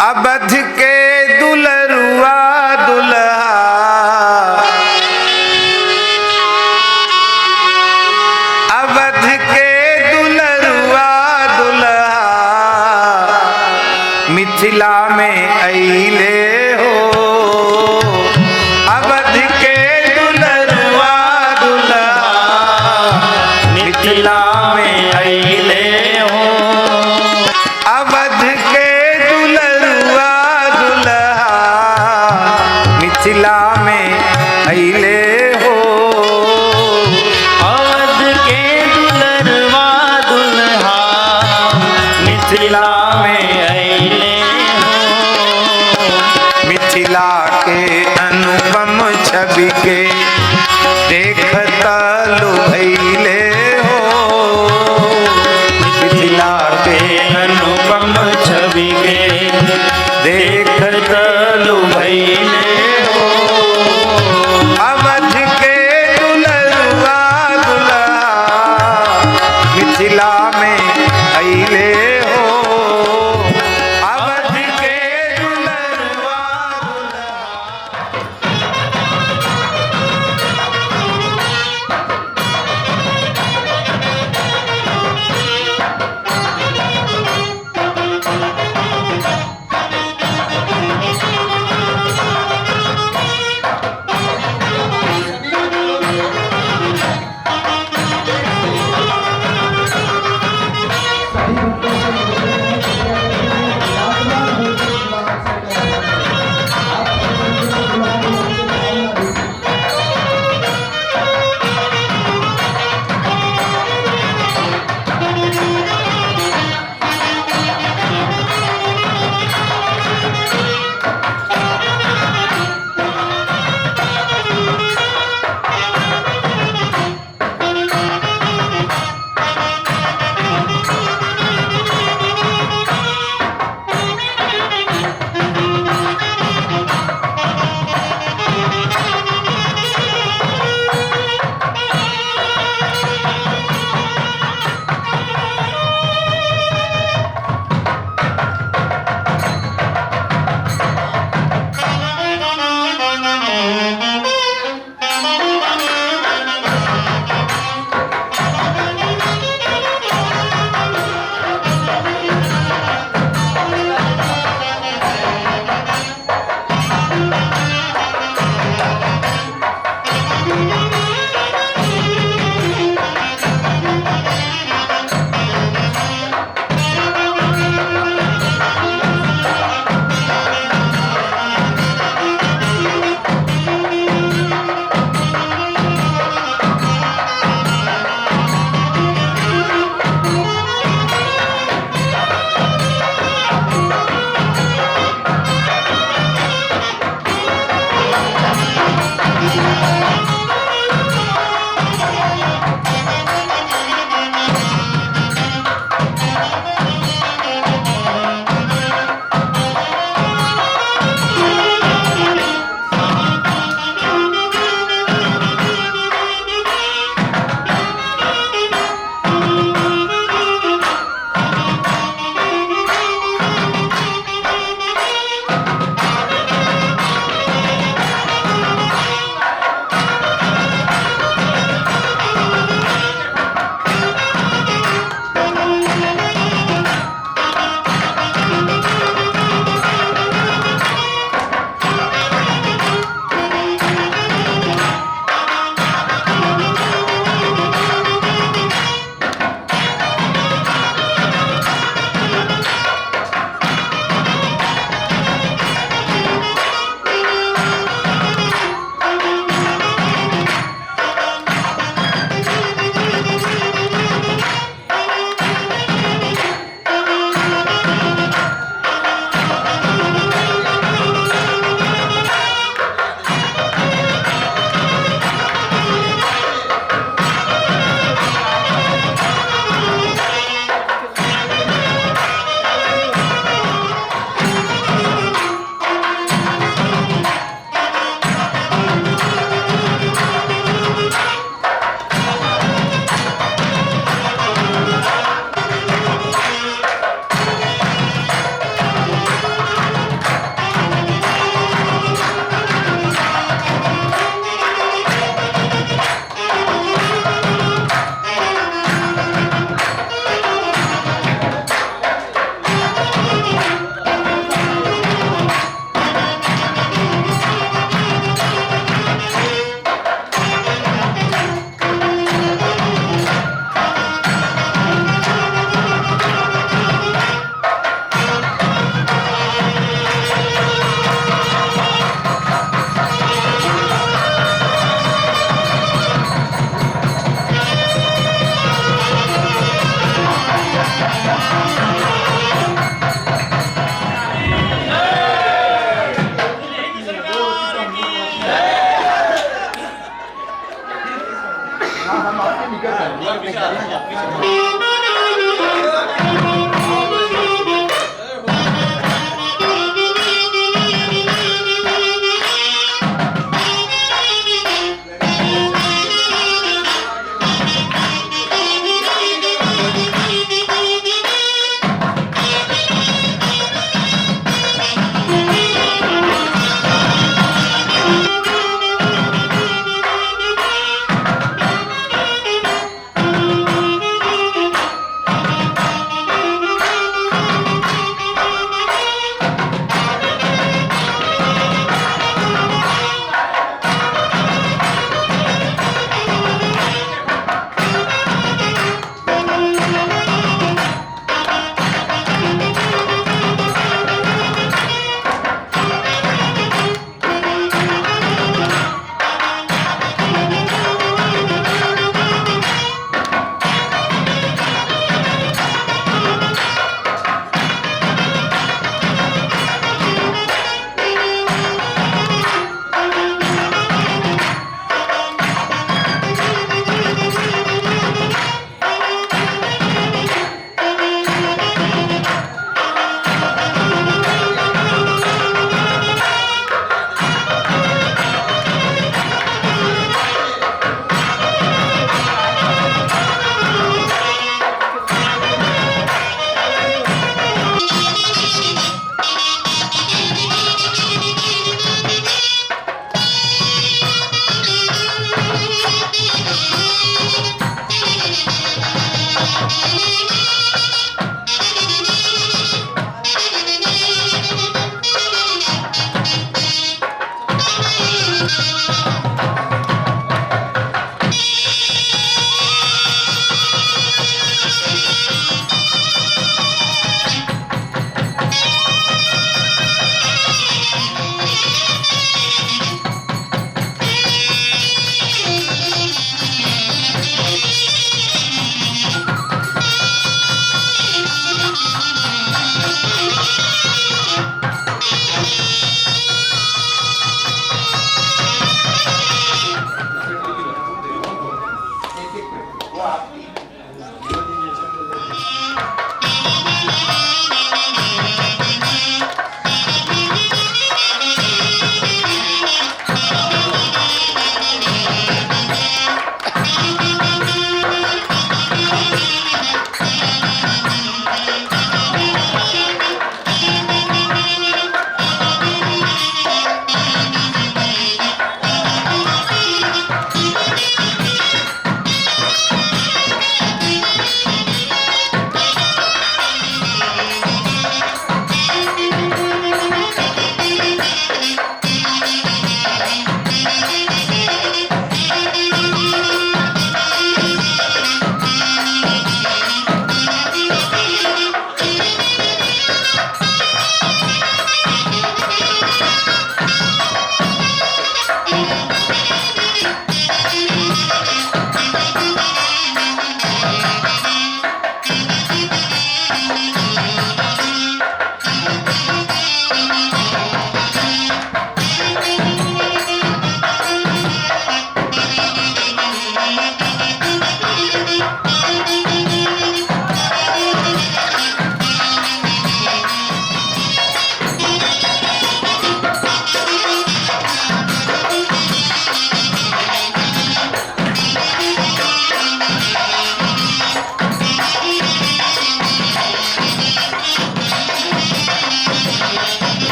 अवध के दुलरुआ दुल्हा अवध के दुलरुआ दुल्हा मिथिला में अइले हो। अवध के दुलरुआ दुल्हा मिथिला में अइले हो। अवध के दुलरुआ दुल्हा मिथिला में अइले हो। अवध के दुलरुआ दुल्हा मिथिला में अइले हो। मिथिला के अनुपम छवि के देखत लुभैले हो। मिथिला के अनुपम छवि के देखत लुभैले हो। अवध के दुलरुआ दुल्हा मिथिला में अइले हो। अवध के दुलरुआ दुल्हा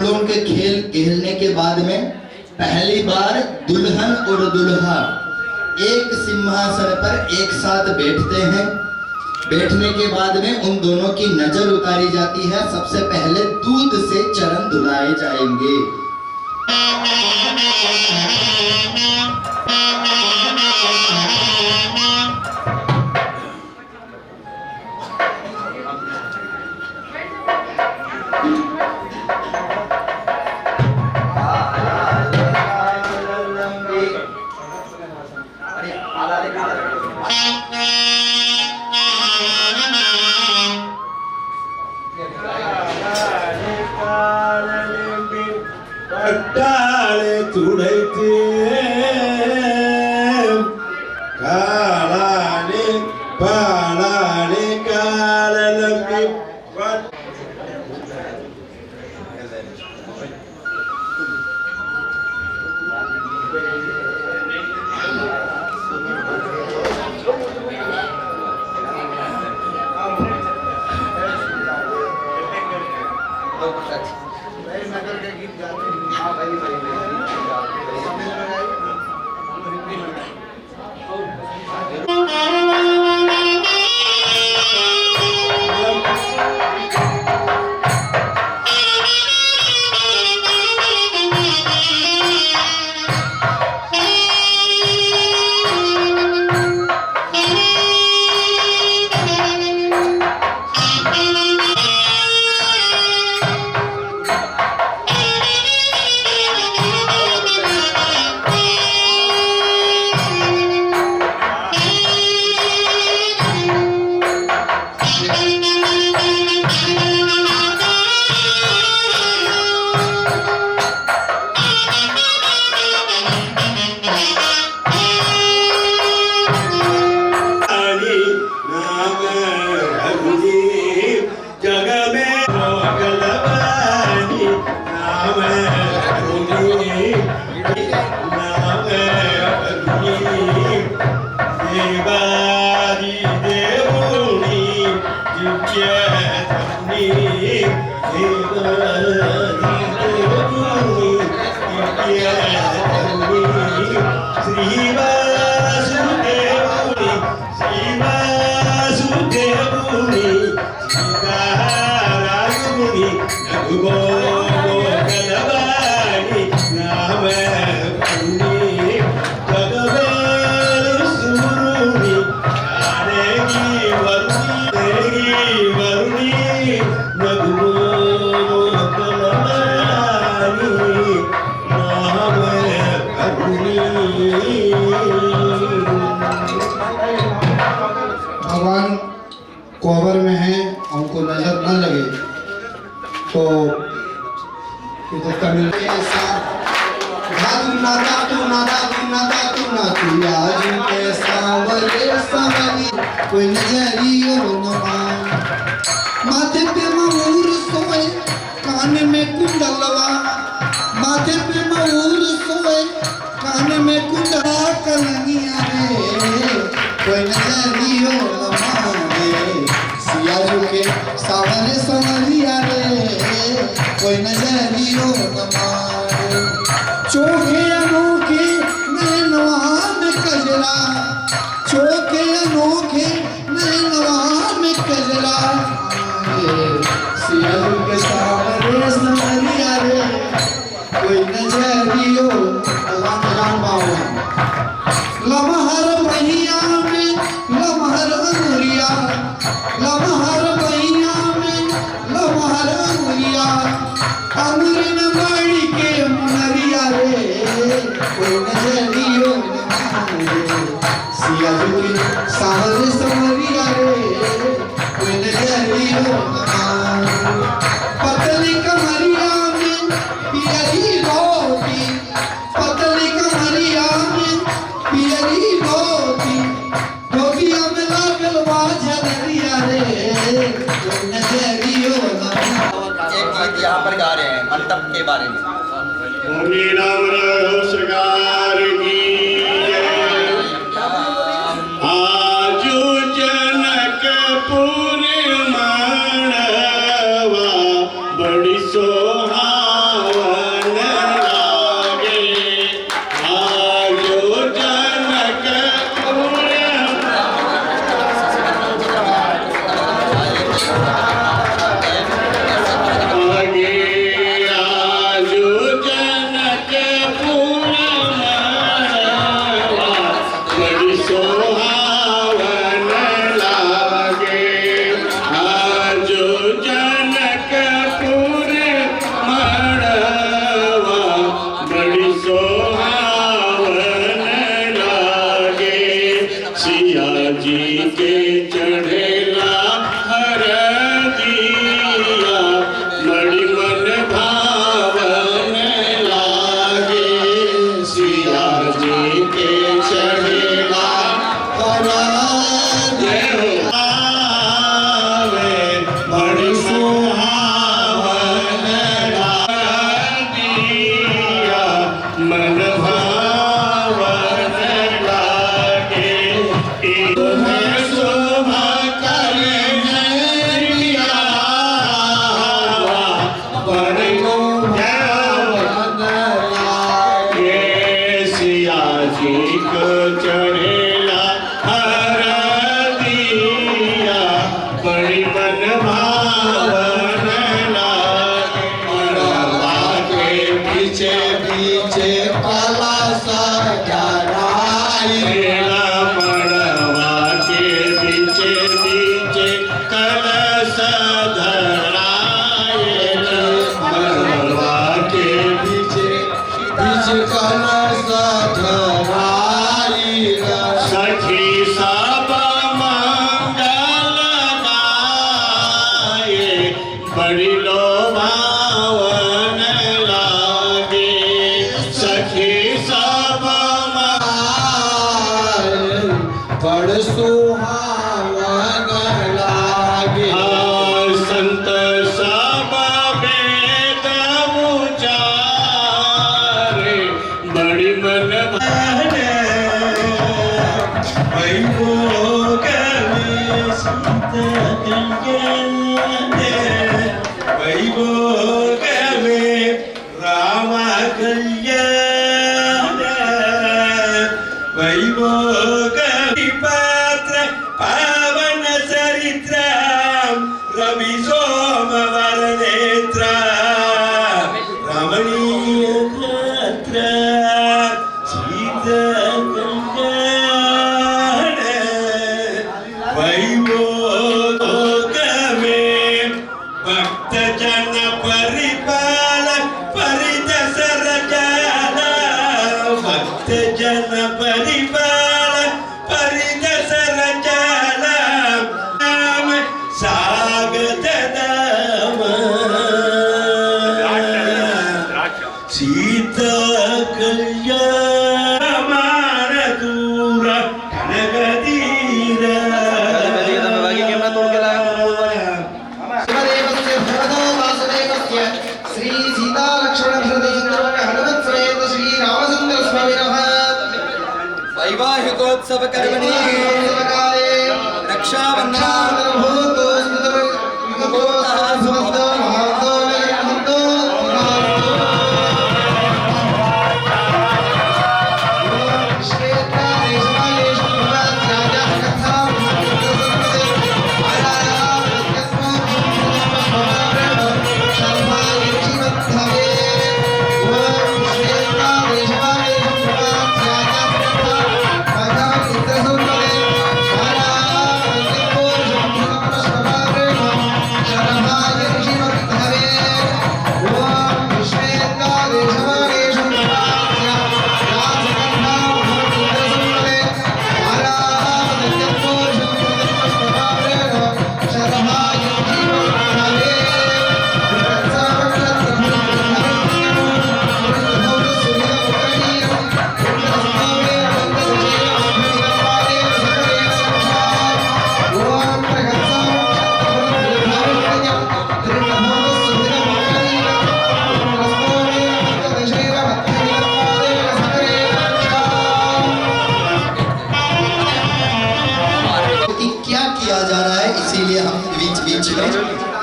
लोगों के खेल खेलने के बाद में पहली बार दुल्हन और दूल्हा एक सिंहासन पर एक साथ बैठते हैं। बैठने के बाद में उन दोनों की नजर उतारी जाती है। सबसे पहले दूध से चरण धुलाए जाएंगे। கட்டாளே துடைத்து காளானே பாலானே காலலம்பி भगवान कोहबर में है, हमको नजर न लगे तो तमिल नाता तू नाता तू नाता तू नातू आज के सावरे सवरी कोई नजरियो नमा माथे पे मऊर सोए कान में कुंडलवा माथे पे मऊर सोए कान में कुंडला कलंगिया रे कोई नजरियो नमा सिया के सावरे सवरिया रे कोई नजरियो नमा चोखे अनोखे नैनवा में कजरा चोखे अनोखे नैनवा में कजरा सिया के सावरे सवरिया रे कोई नजरियो लमहर बहिया में लमहर अंगुरिया लमहर बहिया में लमहर अंगुरिया अंगुरी में बाड़ी के मुनरिया रे कोई नजरियो सिया के सावरे सवरिया रे कोई नजरियो पतली कमरिया में पियरी रोटी पतली कमरिया में पियरी रोटी धोबिया में लागल बाझरिया रे कोई नजरियो एक गीत यहाँ पर गा रहे हैं मंडप के बारे में। आजू जनकपुर माणवा बड़ी सोहानी मन भावन लागे तुम्हें शोभा करिया पर लागे सिया जी को चढ़ेला हर दिया बड़ी मन भावन लागे मड़वा के पीछे पीछे काला सा मेरा मड़वा के पीछे पीछे कलश धराए मड़वा के पीछे पीछे कलश धराई सखी सब मंगल गाए बड़ी लोभावन लागे सखी सब बड़ सुहावन लागे संत सब वेद उचारे बड़ी मन वैभोग में राम कल्याण वैभोग पात्र पावन चरित्र रवि सोमवर नेत्र रमणीय गात्र सीत कल्याण वैभोग में भक्त जन परिपाल परिदसर जाला भक्त जन परिपाल परिदसर जाला नाम सागत दाम सीता कल्याण मान दूर कनकदीर शिवदेवस्य भगवतो वासुदेवस्य श्री सीता लक्ष्मण भरत शत्रुघ्न हनुमत समेत श्री रामचंद्र स्वामिनः वैवाहिकोत्सव कर्मणि रक्षाबंधन भूतो स्मृतो भवतो महातो महतो श्वेता देशमालेषु राजा कथा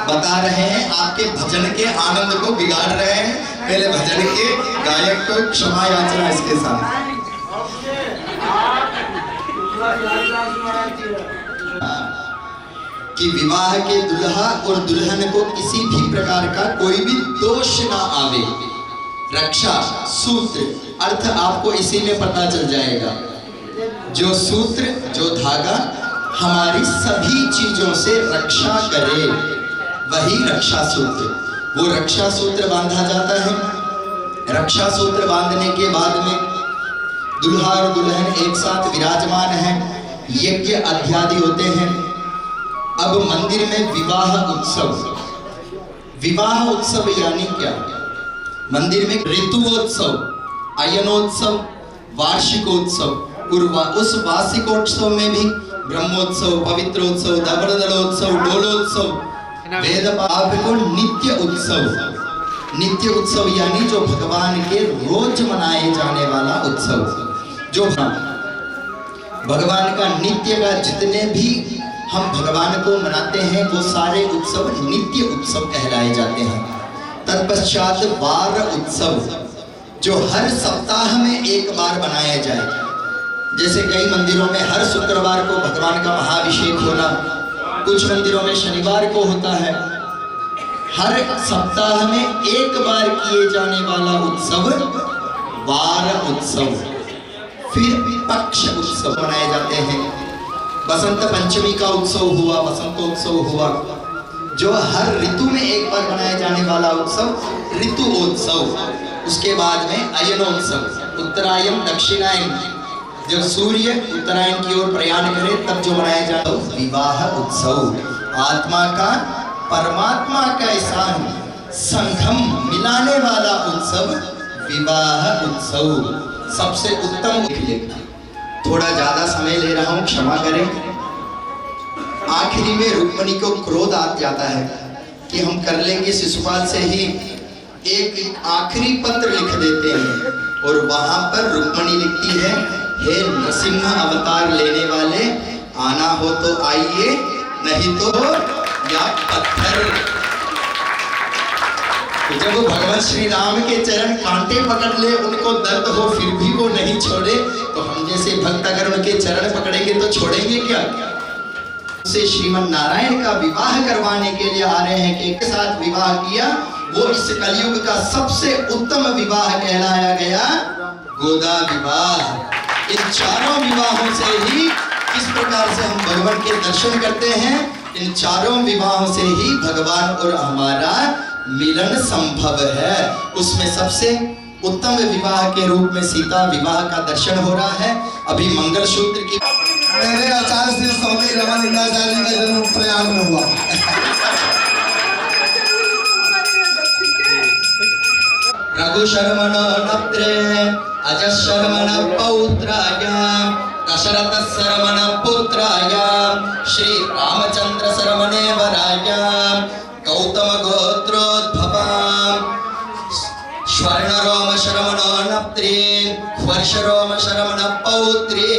बता रहे हैं, आपके भजन के आनंद को बिगाड़ रहे हैं। पहले भजन के गायक को क्षमा याचना इसके साथ। कि विवाह के दुल्हा और दुल्हन को किसी भी प्रकार का कोई भी दोष ना आवे। रक्षा सूत्र अर्थ आपको इसी में पता चल जाएगा। जो सूत्र जो धागा हमारी सभी चीजों से रक्षा करे वही रक्षा सूत्र। वो रक्षा सूत्र बांधा जाता है। रक्षा सूत्र बांधने के बाद में दुल्हा और दुल्हन एक साथ विराजमान हैं, यज्ञ अध्यादि होते हैं। अब मंदिर में विवाह उत्सव। विवाह उत्सव यानी क्या? मंदिर में ऋतुओत्सव, अयनोत्सव, वार्षिकोत्सव और उस वार्षिकोत्सव में भी ब्रह्मोत्सव, पवित्रोत्सव, दबरदलोत्सव, डोलोत्सव, वेद पाप को नित्य उत्सव। नित्य उत्सव यानी जो भगवान के रोज मनाए जाने वाला उत्सव, जो भगवान का नित्य का जितने भी हम भगवान को मनाते हैं वो सारे उत्सव नित्य उत्सव कहलाए जाते हैं। तत्पश्चात वार उत्सव जो हर सप्ताह में एक बार मनाया जाए, जैसे कई मंदिरों में हर शुक्रवार को भगवान का महाअभिषेक होना, कुछ मंदिरों में शनिवार को होता है। हर सप्ताह में एक बार किए जाने वाला उत्सव वार उत्सव। फिर पक्ष उत्सव मनाए जाते हैं। बसंत पंचमी का उत्सव हुआ, बसंतोत्सव हुआ, जो हर ऋतु में एक बार मनाया जाने वाला उत्सव ऋतुओत्सव। उसके बाद में अयनोत्सव, उत्तरायण दक्षिणायन, जब सूर्य उत्तरायण की ओर प्रयाण करे तब जो मनाया जाता है विवाह उत्सव। आत्मा का परमात्मा का साथ संगम मिलाने वाला उत्सव विवाह उत्सव। सबसे उत्तम, थोड़ा ज्यादा समय ले रहा हूं, क्षमा करें। आखिरी में रुक्मणी को क्रोध आ जाता है कि हम कर लेंगे, शिशुपाल से ही एक आखिरी पत्र लिख देते हैं और वहां पर रुक्मणी लिखती है, हे नरसिंह अवतार लेने वाले, आना हो तो आइए, नहीं तो या पत्थर। तो जब वो भगवान श्री राम के चरण कांटे पकड़ ले, उनको दर्द हो फिर भी वो नहीं छोड़े, तो हम जैसे भक्त अगर उनके चरण पकड़ेंगे तो छोड़ेंगे क्या? से श्रीमन नारायण का विवाह करवाने के लिए आ रहे हैं कि एक साथ विवाह किया, वो इस कलयुग का सबसे उत्तम विवाह कहलाया गया, गोदा विवाह। इन चारों विवाहों से ही किस प्रकार से हम भगवान के दर्शन करते हैं, इन चारों विवाहों से ही भगवान और हमारा मिलन संभव है। उसमें सबसे उत्तम विवाह के रूप में सीता विवाह का दर्शन हो रहा है। अभी मंगलसूत्र की मेरे आचार्य श्री स्वामी रमानंदाचार्य जी का जन्म प्रयाग में हुआ। रघु शर्मण नप्त्रे अज शर्मण पौत्राय दशरथ शर्मण पुत्राय श्री रामचंद्र शर्मणे वराय गौतम गोत्रोद्भवा स्वर्ण रोम शर्मण नप्त्रे वर्ष रोम शर्मण पौत्रे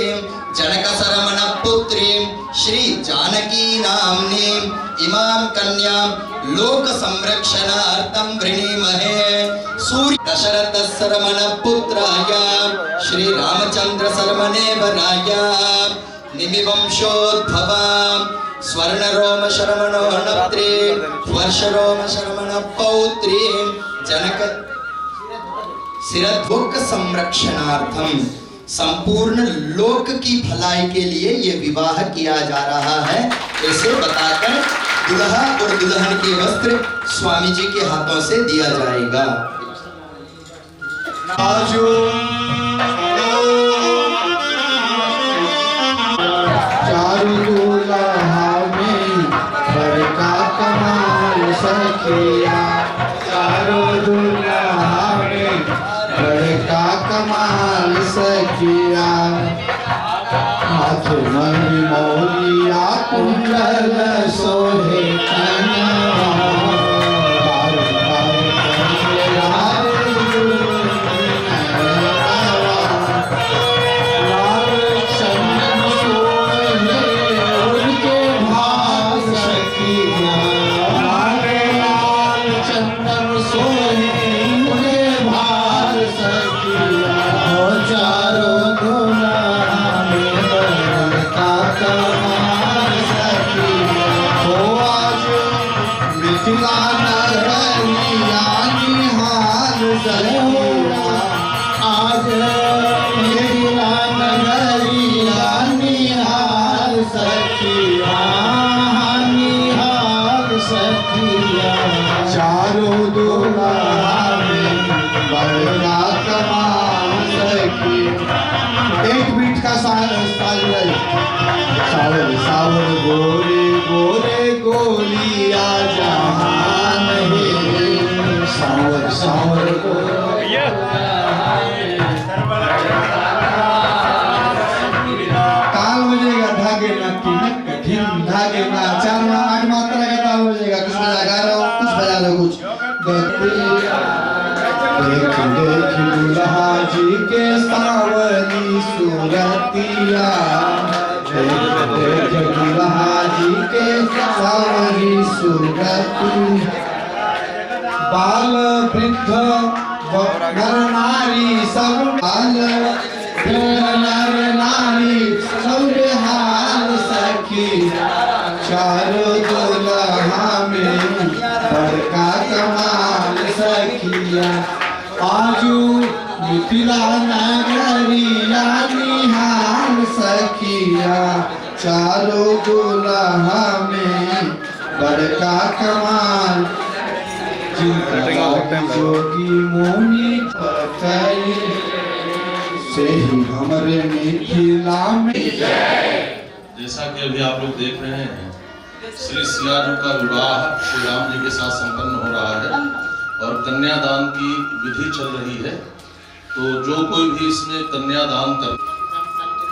जनक शर्मण पुत्री श्री जानकी नाम्नी इमां कन्यां लोक संरक्षणार्थं वृणीमहे। सूर्य दशरथ शर्मण पुत्राय श्री रामचंद्र शर्मणे वराय निमिवंशोद्भवा स्वर्ण रोम शर्मण नप्त्रे वर्ष रोम शर्मण पौत्री जनक सिरद्भोग संरक्षणार्थम, संपूर्ण लोक की भलाई के लिए ये विवाह किया जा रहा है, ऐसे बताकर दुल्हा और दुल्हन के वस्त्र स्वामी जी के हाथों से दिया जाएगा। चारों दुल्हा में बड़का कमाल सखिया, चारों दुल्हा में बड़का कमाल सखिया। हाथ में मौलिया कुंडल सोहे कनवा, बार बार लाल चंदन सोहे उनके भाग सखिया, लाल चंदन सोहे उनके भाग सखिया। चारों दुल्हा में बड़का कमाल सखिया, आज मिथिला नगरिया निहाल सखिया, आज मिथिला नगरिया निहाल सखिया, निहाल सखिया। चारों दुल्हा में बड़का कमाल सखिया। एक बीट का सावल सावल गोरे गोरे गोलिया जहान है, सावल सावल ताल बजेगा धागे ना किनक ढिन धागे ना, चार 8 मात्रा का ताल बजेगा, कुछ बजा गा रहा हो, कुछ बजा लो, कुछ देख देख दुल्हा जी के सावली सूरतिया, देख देख दुल्हा जी के सावली सूरतिया। बाल वृद्ध नर नारी सब, बाल नर नारी सब हाल सखी, चारों दुल्हा में बड़का कमाल सखिया। आजू मिथिला नगरिया निहाल सखिया, चारों दुल्हा में बड़का कमाल। जोगी मोनी से ही हमारे मिथिला में। जैसा कि अभी आप लोग देख रहे हैं, श्री सिया जी का विवाह श्री राम जी के साथ संपन्न हो रहा है और कन्यादान की विधि चल रही है। तो जो कोई भी इसमें कन्यादान कर,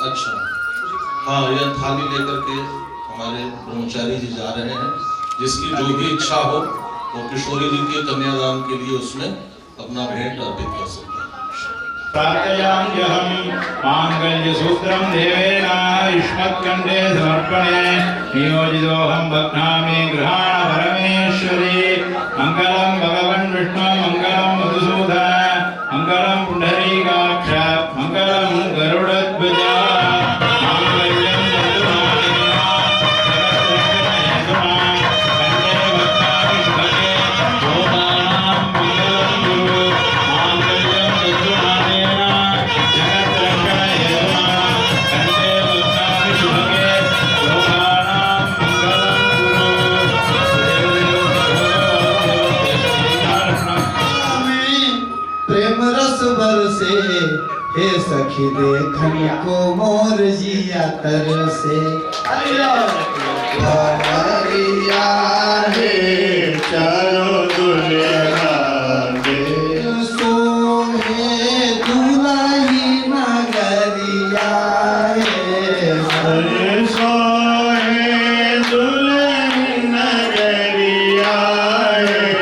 अच्छा हाँ, यह थाली लेकर के हमारे ब्रह्मचारी जी जा रहे हैं। जिसकी जो भी इच्छा हो वो किशोरी जी के कन्यादान के लिए उसमें अपना भेंट अर्पित कर सकते हैं। प्रार्थयाम्यहं मांगल्यसूत्रं देवेन युष्मत्कण्ठे समर्पणे, नियोजितोऽहं बध्नामि गृहाण परमेश्वरी। मङ्गलं भगवन् विष्णु मङ्गलं मधुसूदन मङ्गलं पुण्डरीकाक्ष मङ्गलं गरुडध्वज। माङ्गल्यं प्रेम रस बरसे, हे सखी देखन को मोर जिया तरसे। भवरिया हे चारों दुल्हा दे, सोहे दुल्ही नगरिया हे, सोहे दुल्ही नगरिया हे।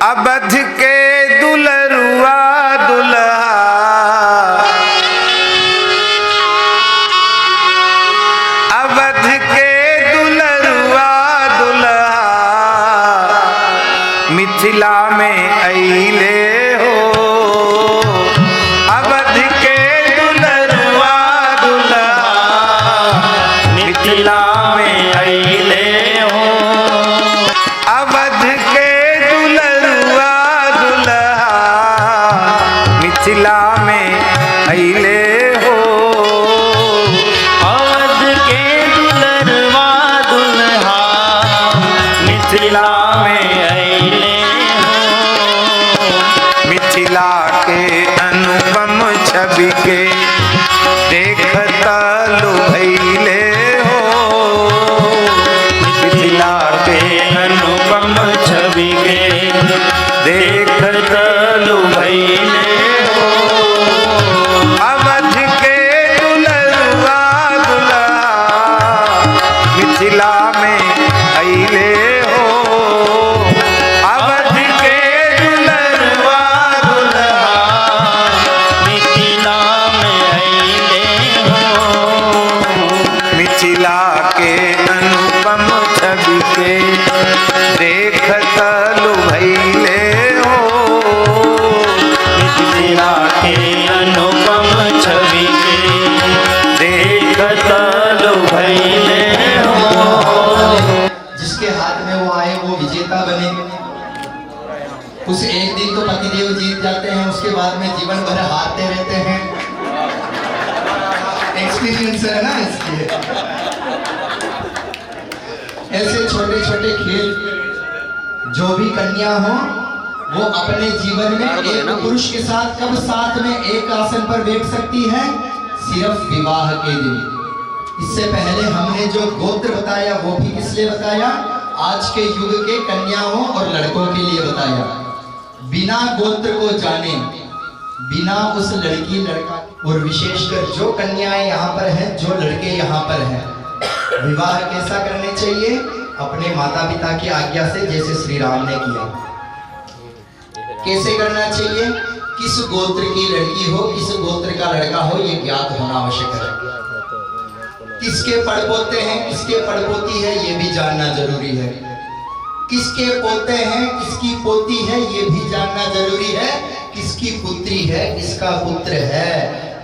अवध के दुलरुआ दुल्हा, अवध के दुलरुआ दुल्हा, मिथिला में अइले हो। अवध के दुलरुआ दुल्हा, मिथिला में अइले हो। अवध के मिथिला में अइले हो। अवध के दुलरवा दुल्हा, मिथिला में अइले हो। मिथिला के अनुपम छवि के देखता लुभैले हो। देखतलु भैले हो। जिसके हाथ में वो आए वो विजेता बने। उस एक दिन तो पतिदेव जीत जाते हैं, उसके बाद में जीवन भर हारते रहते हैं। एक्सपीरियंस है ना इसलिए। ऐसे छोटे छोटे खेल जो भी कन्या हो वो अपने जीवन में एक पुरुष के साथ कब साथ में एक आसन पर बैठ सकती है? सिर्फ विवाह के दिन। इससे पहले हमने जो गोत्र बताया वो भी किस लिए बताया? आज के युग के कन्याओं और लड़कों के लिए बताया। बिना गोत्र को जाने, बिना उस लड़की लड़का, और विशेषकर जो कन्याएं यहाँ पर हैं, जो लड़के यहाँ पर हैं, विवाह कैसा करने चाहिए? अपने माता पिता की आज्ञा से, जैसे श्री राम ने किया। कैसे करना चाहिए? किस गोत्र की लड़की हो, किस गोत्र का लड़का हो, ये ज्ञात होना आवश्यक है। किसके पड़पोते हैं, किसके पड़पोती है, ये भी जानना जरूरी है। किसके पोते हैं, किसकी पोती है, ये भी जानना जरूरी है। किसकी पुत्री है, किसका पुत्र है,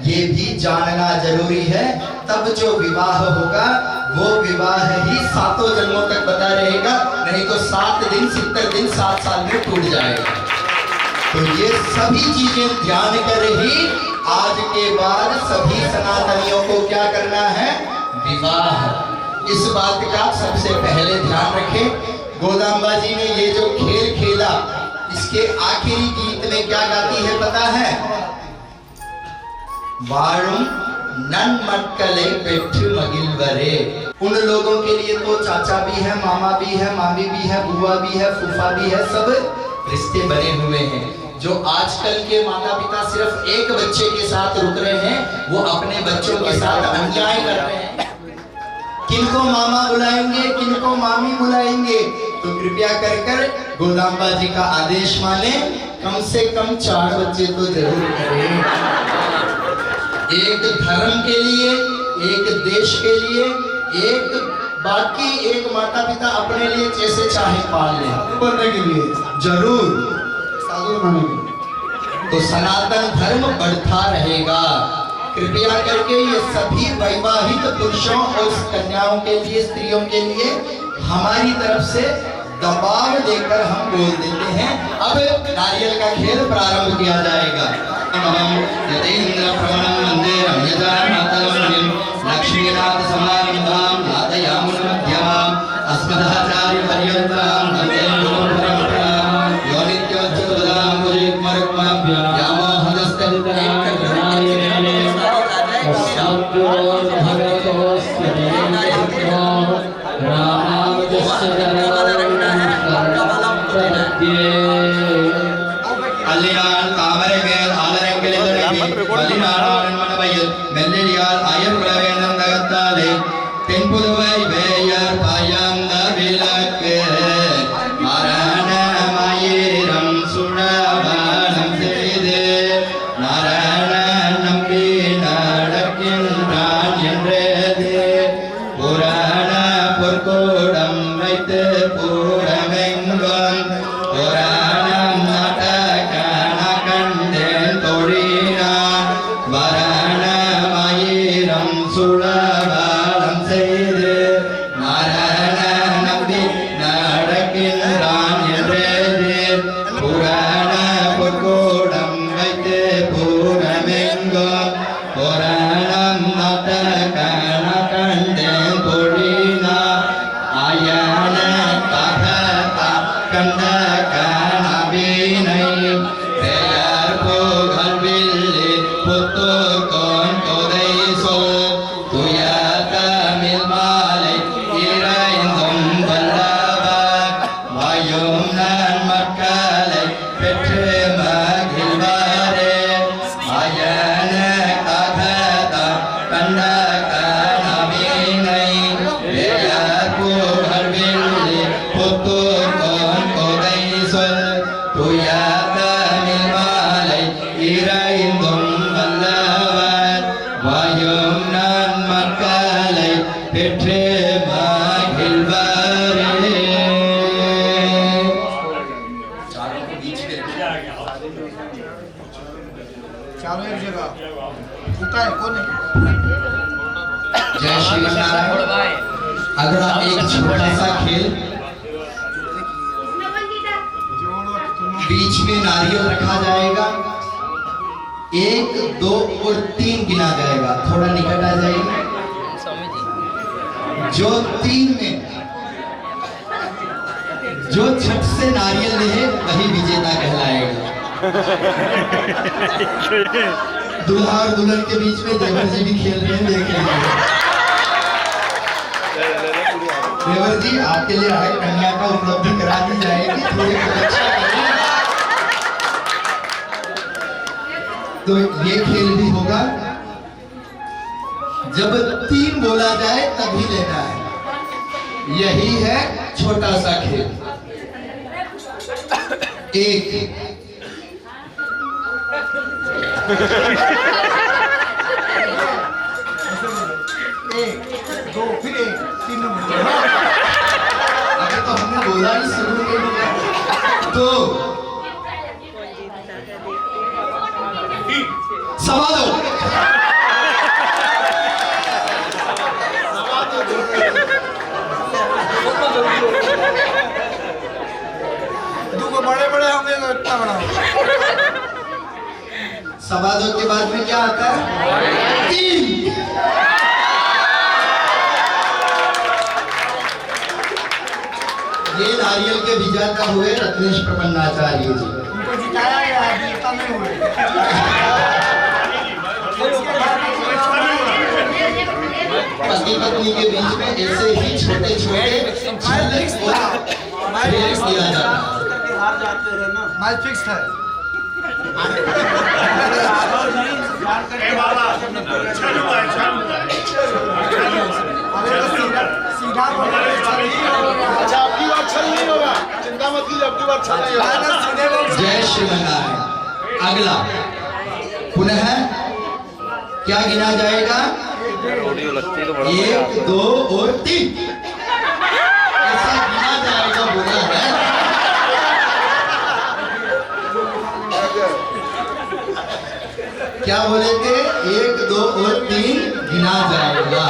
ये भी जानना जरूरी है। तब जो विवाह होगा वो विवाह ही 7 जन्मों तक बता रहेगा, नहीं तो 7 दिन 70 दिन 7 साल में टूट जाएगा। तो ये सभी चीजें ध्यान कर ही आज के बाद सभी सनातनियों को क्या करना है? विवाह। इस बात का सबसे पहले ध्यान रखें। गोदाम्बा जी ने ये जो खेल खेला, इसके आखिरी गीत में क्या गाती है पता है? वारुम नन मक्कले पेट्ठु मगिलवरे। उन लोगों के लिए तो चाचा भी है, मामा भी है, मामी भी है, बुआ भी है, फूफा भी है, सब रिश्ते बने हुए हैं। जो आजकल के माता पिता सिर्फ एक बच्चे के साथ रुक रहे हैं, वो अपने बच्चों के साथ अन्याय कर रहे हैं। किनको मामा बुलाएंगे, किनको मामी बुलाएंगे, तो कृपया कर कर गोदाम्बा जी का आदेश माने, कम से कम 4 बच्चे तो जरूर करें। एक धर्म के लिए, एक देश के लिए, एक बाकी एक माता पिता अपने लिए जैसे चाहे पाल ले, बनने के लिए जरूर साधु मानेंगे तो सनातन धर्म बढ़ता रहेगा। कृपया करके ये सभी वैवाहिक पुरुषों और कन्याओं के लिए, स्त्रियों के लिए हमारी तरफ से दबाव देकर हम बोल देते हैं। अब नारियल का खेल प्रारंभ किया जाएगा। लक्ष्मीनाथ समारंभां नादयामुन मध्यमाम् अस्मदाचार्य पर्यन्तां वन्दे गुरुं परम्परां यो नित्योच्चतुर्दां मुजिक्मरुक्माभ्यां यामो அல்லினான் தாமரை மேல் ஆலரங்கில் வல்லினாரான் மனவையில் மெல்லியால் அயர் உலவேந்தம் தகத்தாலே தென்புதுவை வேயர் பாயந்த விளக்கு மரணமயிரம் சுழபானம் செய்து நாராயணன் நம்பி நடக்கின்றான் என்றது புராண பொற்கூடம் வைத்து பூரமெங்கும் புராணம் நடக்கண கண்டேன் தொழினான் மரணமயிரம் சுழபானம் செய்து நாராயணன் நம்பி நடக்கின்றான் என்றது புராண பொற்கூடம் வைத்து பூரமெங்கும் புராணம் நடக்கண கண்டேன் தொழினான் ஆயன தகதா கண்ட கனவினை பெயர் புகழ்வில்லி புத்துக்கோன் கொதை சொல் துய தமிழ் மாலை இறைந்தும் வல்லவர் வாயும் நன் மக்களை பெற்று மகிழ்வாரே ஆயன தகதா கண்ட கனவினை பெயர் புகழ்வில்லி புத்துக்கோன் கொதை சொல் துய தமிழ் மாலை இறைந்தும் வல்லவர் வாயும் நன் மக்களை பெற்று மகிழ்வாரே। चारों को बीच में चारों एक जगह फूटा है कौन है? जय श्री नारायण। अगला एक छोटा सा खेल, बीच में नारियल रखा जाएगा, 1 2 और 3 गिना जाएगा। थोड़ा निकट आ जाएगा। जो 3 में जो छठ से नारियल ले वही विजेता कहलाएगा। दूल्हा और दुल्हन के बीच में देवर जी भी खेल रहे हैं, देख लीजिए। देवर जी आपके लिए आए कन्या का उपलब्धि करा दी जाएगी, थोड़ी प्रतीक्षा करिए। तो ये खेल भी होगा, जब 3 बोला जाए तभी लेना है। यही है छोटा सा खेल। 1 2 फिर 1 3 अभी तो हमने बोला ही शुरू में। 2 सवा 2 बड़े बड़े होंगे तो इतना बड़ा सवा 2 के बाद में क्या आता है? 3 ये नारियल के विजेता हुए रत्नेश प्रपन्नाचार्य जी। उनको जिताया गया, जीता नहीं हुए। पति पत्नी के बीच में ऐसे ही छोटे छोटे खेल किया जाता है। हार जाते हैं ना, मैच फिक्स है। अच्छा आपकी बात छल नहीं होगा, चिंता मत कीजिए, आपकी बात छल नहीं होगा। जय श्री नारायण। अगला पुनः क्या गिना जाएगा? 1 2 और 3 ऐसा गिना जाएगा, बोला है। क्या बोले थे? 1 2 और 3 गिना जाएगा।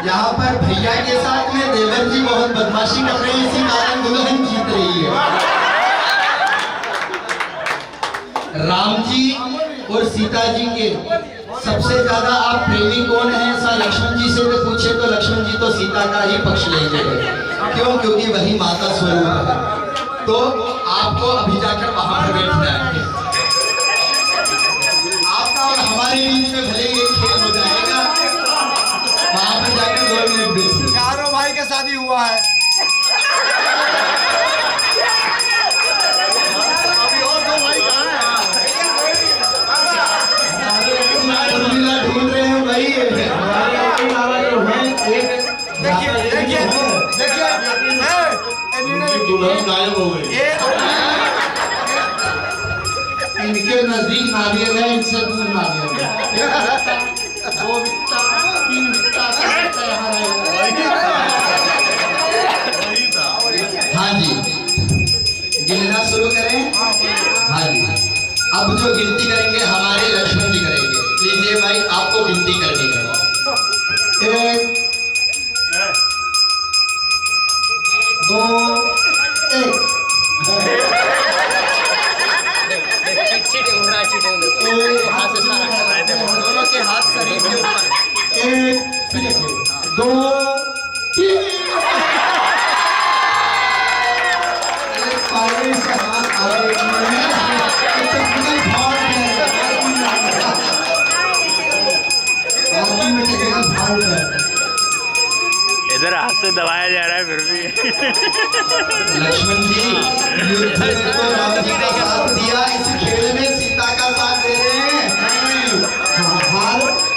यहाँ पर भैया के साथ में देवर जी बहुत बदमाशी कर रहे हैं, इसी कारण दुल्हन जीत रही है। राम जी और सीता जी के सबसे ज्यादा आप प्रेमी कौन है? ऐसा लक्ष्मण जी से तो पूछे तो लक्ष्मण जी तो सीता का ही पक्ष लेंगे। क्यों? क्योंकि वही माता स्वरूप है। तो आपको अभी जाकर वहां पर बैठना है। आपका और हमारे बीच में भले ये खेल हो जाएगा, वहां पर जाकर 2 मिनट बैठिए। चारों भाई के शादी हुआ है। अभी और 2 भाई कहाँ हैं? उर्मिला ढूंढ रहे हैं भाई। देखिए देखिए देखिए, दुल्हन गायब हो गई। इनके नजदीक नारियल है, इनसे दूर नारियल है। 2 बित्ता 3 बित्ता हाँ जी, गिनना शुरू करें। हाँ जी, अब जो गिनती करेंगे हमारे लक्ष्मण जी करेंगे। लीजिए भाई, आपको गिनती करनी है। 1 2 1 दोनों के हाथ शरीर के ऊपर। 1 2 3 पागल से हाथ आगे इधर हाथ से दबाया जा रहा है फिर भी। लक्ष्मण जी युद्ध में तो राम जी का साथ दिया, इस खेल में सीता का साथ दे रहे हैं।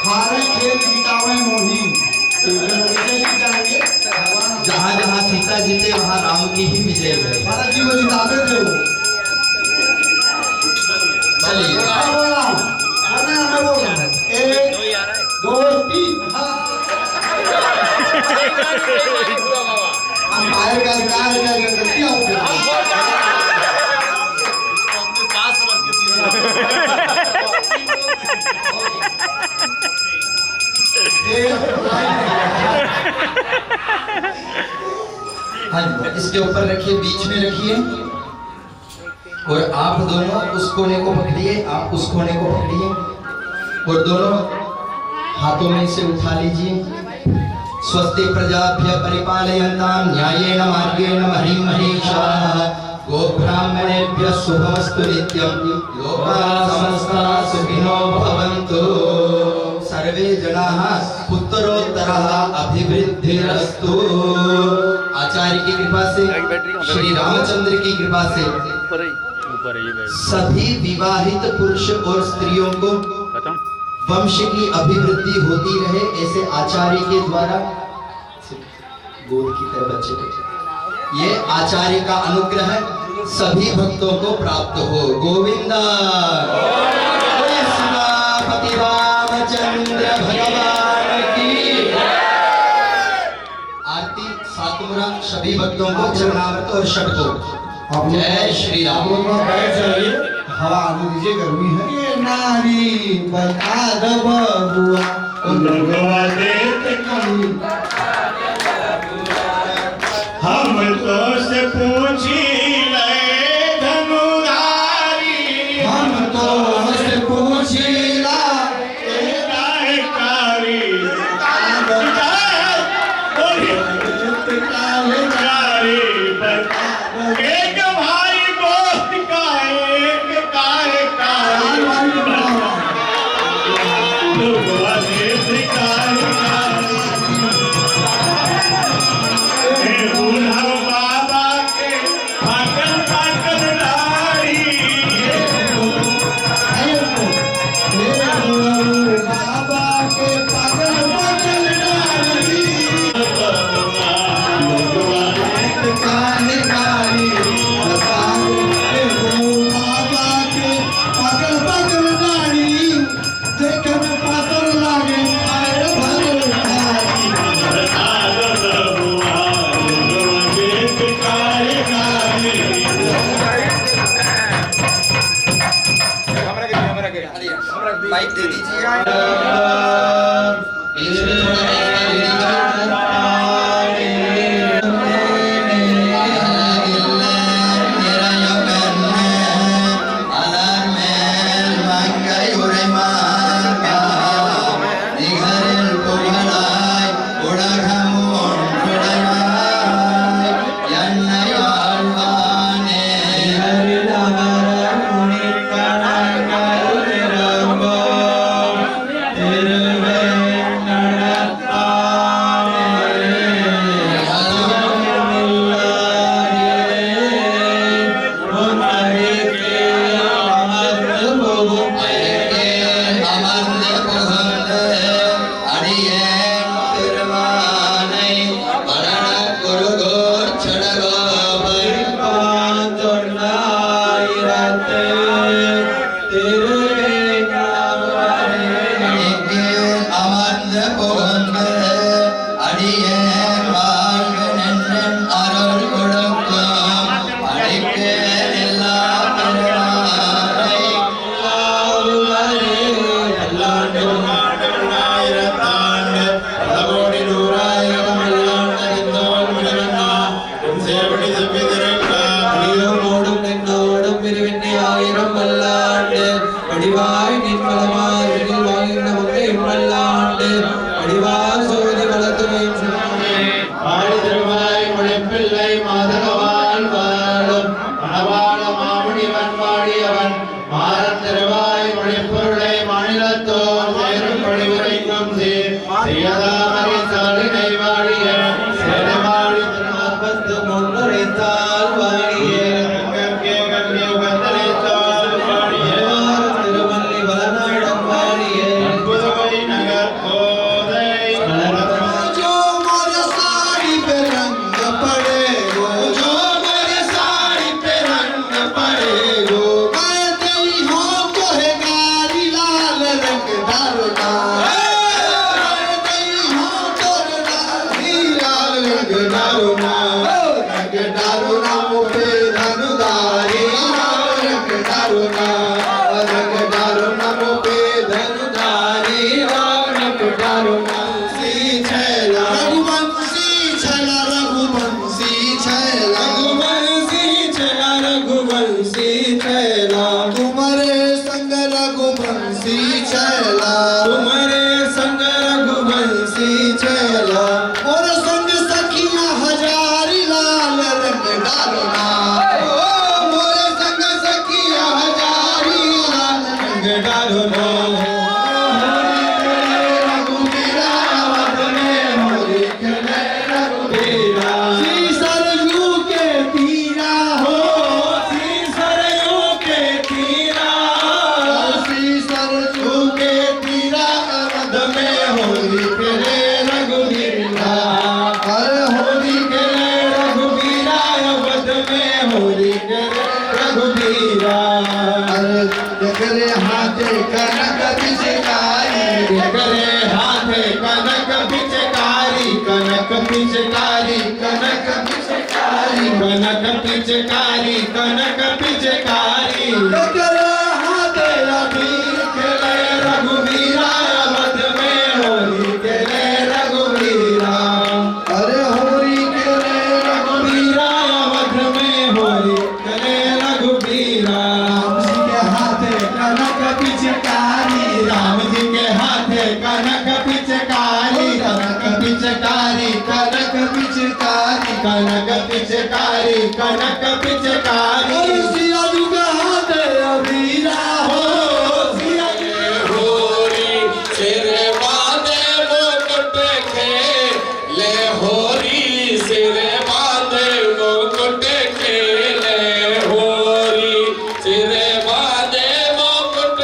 हारे खेल जीता हुआ मोही। जहाँ जहाँ सीता जीते वहाँ राम की ही विजय है। भारत जी को जिताते थे वो। चलिए 1 2 3 अंपायर का अधिकार है, गलती हो गई। अपने पास रख के हाँ जी, इसके ऊपर रखिए, बीच में रखिए और आप दोनों उस कोने को पकड़िए, आप उस कोने को पकड़िए और दोनों हाथों में से उठा लीजिए। स्वस्ति प्रजाभ्य परिपालयन्तां न्यायेन मार्गेण महीं महिषाः गोब्राह्मणेभ्यः शुभमस्तु नित्यं लोकाः समस्ताः सुखिनो भवन्तु सर्वे जनाः पुत्रोत्तरः अभिवृद्धिरस्तु। आचार्य की कृपा से, श्री रामचंद्र की कृपा से सभी विवाहित पुरुष और स्त्रियों को वंश की अभिवृद्धि होती रहे, ऐसे आचार्य के द्वारा गोद की तरह बच्चे को ये आचार्य का अनुग्रह सभी भक्तों को प्राप्त हो। गोविंदा सीतापति रामचंद्र भगवान की आरती सातमुरा सभी भक्तों को चरणामृत और षटकों। जय श्री राम। हवा आने दीजिए, गर्मी है। ये नारी बता द बबुआ लगवा देते कहीं हम तो से पूछी ले धनुधारी, हम तो से पूछीला एक भाई गोष्ठ का एक काहे बाबा के पागल पागल नारी, बाबा के पागल पागल नारी काहे कारी बाबा के पागल पागल नारी देखे में पागल लागे खाए भर खाई। माइक दे दीजिएगा। जो छैला रघुवंशी छैला रघुवंशी छैला रघुवंशी छैला रघुवंशी छैला तुम्हारे संग रघुवंशी छैला तुम्हारे संग रघुवंशी छैला और संग सखिया हजारी लाल रंग डालना ओ मोरे संग सखिया हजारी लाल रंग डालना करे हाथे कनक पिचकारी करे हाथे कनक पिचकारी कनक पिचकारी कनक पिचकारी कनक पिचकारी कनक पिचकारी करे हाथे अबीर खेले रघुवीरा अवध में होली खेले रघुवीरा अरे होली खेले रघुवीरा अवध में होली खेले रघुवीरा कनक पिचकारी राम जी के हाथे कनक पिचकारी कनक पिचकारी कनक पिचकारी कनक पिचकारी कनक पिचकारी सिया जी के हाथे अबीरा हो सिया होरी सिर बांधे मुकुट खेले होरी सिर बांधे मुकुट खेले होरी सिर बांधे मुकुट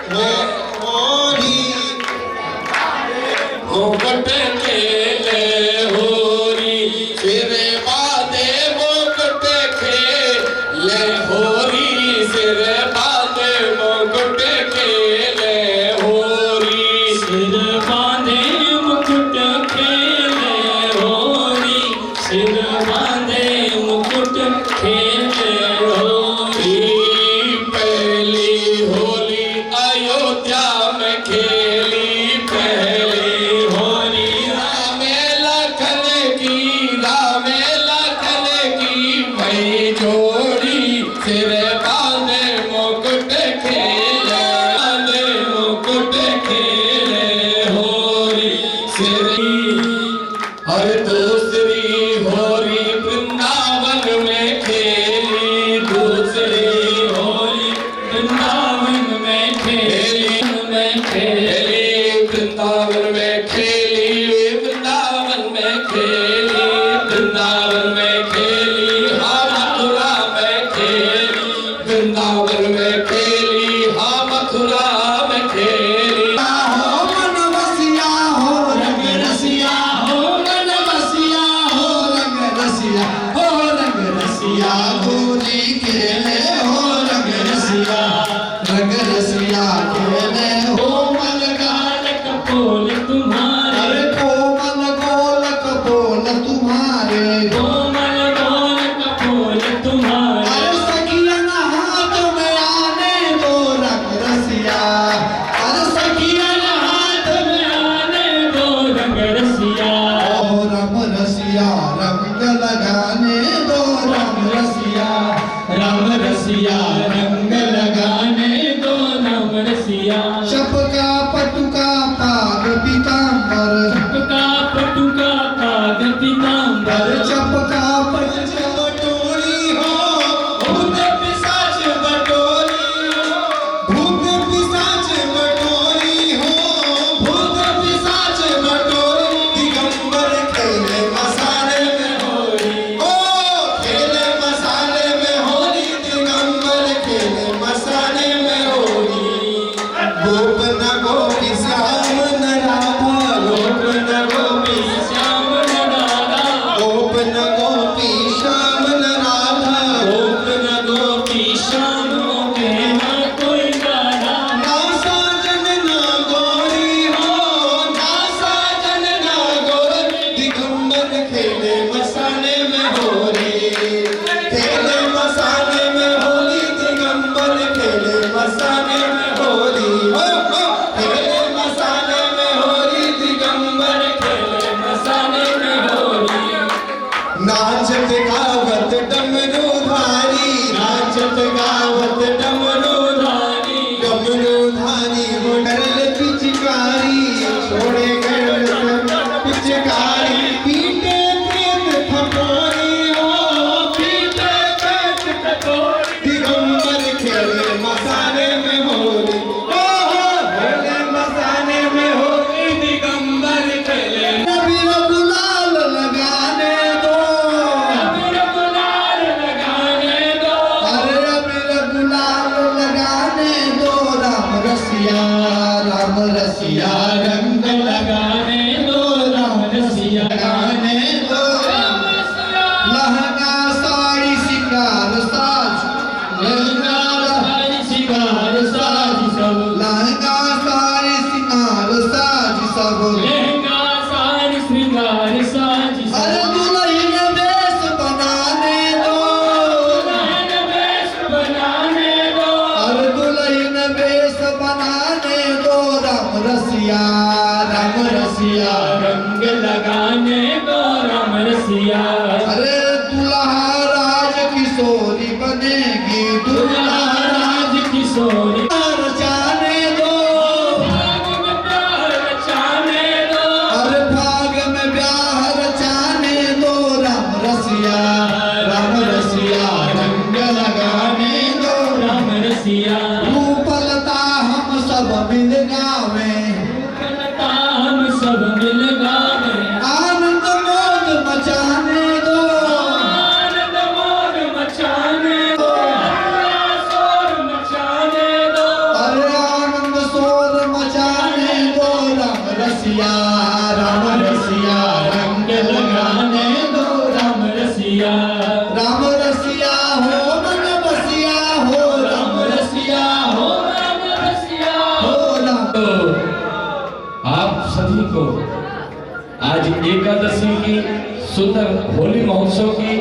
खेले होरी सिर बांधे मुकुट खेले होरी सिर बांधे मुकुट खेले होरी सिर बांधे मुकुट खेले होरी सिर बांधे मुकुट खेले होरी पहली होली अयोध्या में खेली पहली होली राम लखन की भई जोड़ी सिर बांधे मुकुट खेले बांधे मुकुट खेले होरी सिर और दूसरी होली वृंदावन में खेली दूसरी होली वृंदावन में खेली वृंदावन में खेली वृंदावन में खेली वृंदावन में खेली हाँ मथुरा में खेली वृंदावन में खेली हाँ मथुरा में खेली हो मन बसिया हो रंग रसिया हो मन बसिया पिचकारी पीटे प्रेत ठकोरी हो, पीटे प्रेत ठकोरी। दिगंबर खेले मसाने में होली, खेले मसाने में होली। दिगंबर खेले अबीर गुलाल लगाने दो, अबीर गुलाल लगाने दो, अरे अबीर गुलाल लगाने दो। राम रसिया रंग लगाने दो, राम रसिया लगाने दो। लहंगा साड़ी शिकार साज, लहंगा सारी शिकार साज सब, लहंगा साड़ी शिकार साज सब। लहंगा सारी श्रृंगार साज अरे सब। दुल्हन वेश बनाने दो, दुल्हन वेश बनाने दो, अरे दुल्हन वेश बनाने दो। राम रसिया रंग लगाने दो, राम रसिया। अरे दुल्हा राज किशोरी बनेगी, दुल्हा राज किशोरी रचाने दो, भाग में प्यार रचाने दो, अरे भाग में ब्याह रचाने दो। राम रसिया रंग लगाने दो। राम रसिया। रूपलता हम सब मिल गावे, रूपलता हम सब मिल गावे, आनंद मोद मचाने दो, आनंद मोद मचाने दो, शोर मचाने दो, अरे आनंद शोर मचाने दो। राम रसिया रंग लगाने दो, राम रसिया। राम रसिया हो मन बसिया हो, राम रसिया हो, राम रसिया हो। राम। तो आप सभी को आज एकादशी की सुंदर होली महोत्सव की